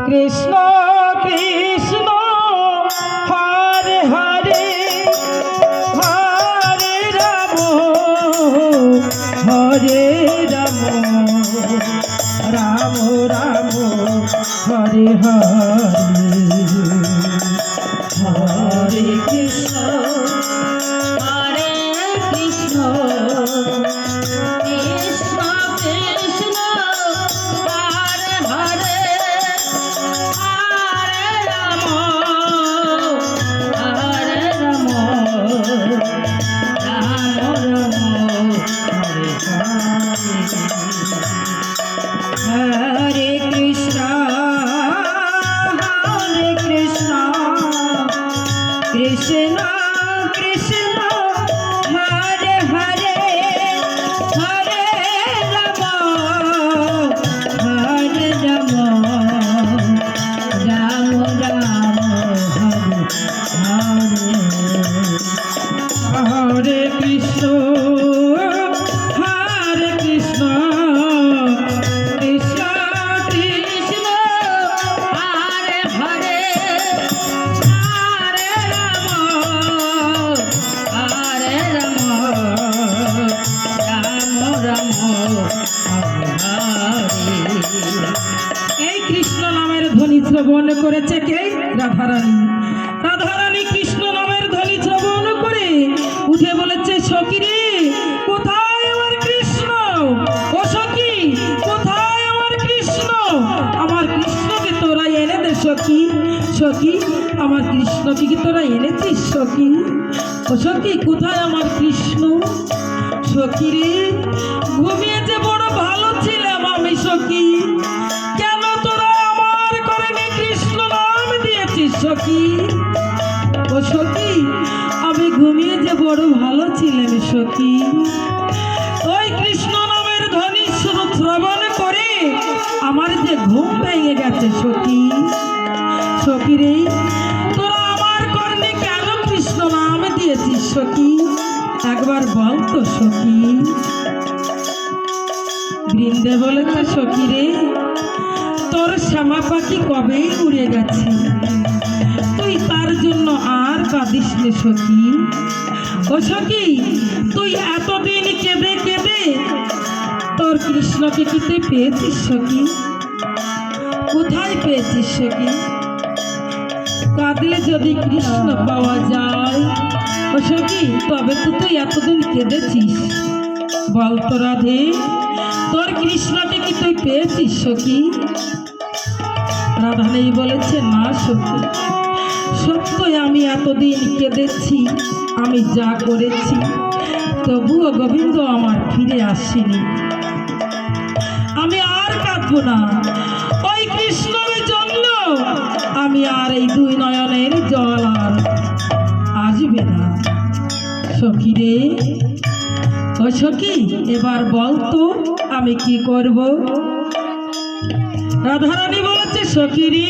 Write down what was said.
কৃষ্ণ কৃষ্ণ হরে হরে হরে রাম হরে রাম রাম রাম হরে হরে হরে কৃষ্ণ হরে কৃষ্ণ কৃষ্ণ কৃষ্ণ হরে হরে হরে রাম রাম রাম হরে হরে কৃষ্ণ কৃষ্ণ কৃষ্ণ হরে হরে হরে রাম রাম রাম হরে হরে হরে কৃষ্ণ কৃষ্ণ কৃষ্ণ হরে হরে হরে রাম রাম হরে এই কৃষ্ণ নামের ধ্বনি শ্রবণ করেছে কে? রাধারানী। রাধারানী কৃষ্ণ নামের ধ্বনি শ্রবণ করে উঠে বলেছে, সখী রে, কোথায় আমার কৃষ্ণ? ও সখী, কোথায় আমার কৃষ্ণ? আমার কৃষ্ণকে তোরা এনে দে সখী। সখী, আমার কৃষ্ণকে কি তোরা এনেছিস সখী? ও সখী, কোথায় আমার কৃষ্ণ? সখী রে, ঘুমিয়ে যে বড় ভালো ছিলাম আমি সখী, কেন তোরা আমার করণে কৃষ্ণ নাম দিয়েছিস সখী? ও সখী, আমি ঘুমিয়ে যে বড় ভালো ছিলাম সখী, ওই কৃষ্ণ নামের ধ্বনি শ্রবণ করে আমার যে ঘুম ভেঙে গেছে সখী। সখী রে, তোরা আমার করণে কেন কৃষ্ণ নাম দিয়েছিস সখী? একবার বল তো সখী। বৃন্দে বলেছে, সখী রে, তোর শ্যামা পাখি কবেই উড়ে গেছে, তুই তার জন্য আর কাঁদিস নে সখী। ও সখী, তুই এতদিন কেঁদে কেঁদে তোর কৃষ্ণকে কি তুই পেয়েছিস সখী? কোথায় পেয়েছিস সখী? কাঁদলে যদি কৃষ্ণ পাওয়া যায় ও সখী, তবে তো তুই এতদিন কেঁদেছিস। বল তো রাধে, তোর কৃষ্ণকে কি তুই পেয়েছিস সখী? রাধা নেই বলেছে, না সখী, সত্যই আমি এতদিন কেঁদেছি, আমি যা করেছি, তবুও গোবিন্দ আমার ফিরে আসেনি। আমি আর কাঁদবো না, ওই কৃষ্ণের জন্য আমি আর এই দুই নয়নের জল আর আসবে না সখী রে। ও সখী, এবার বল তো আমি কি করব? রাধারানী বলেছে, সখী রে,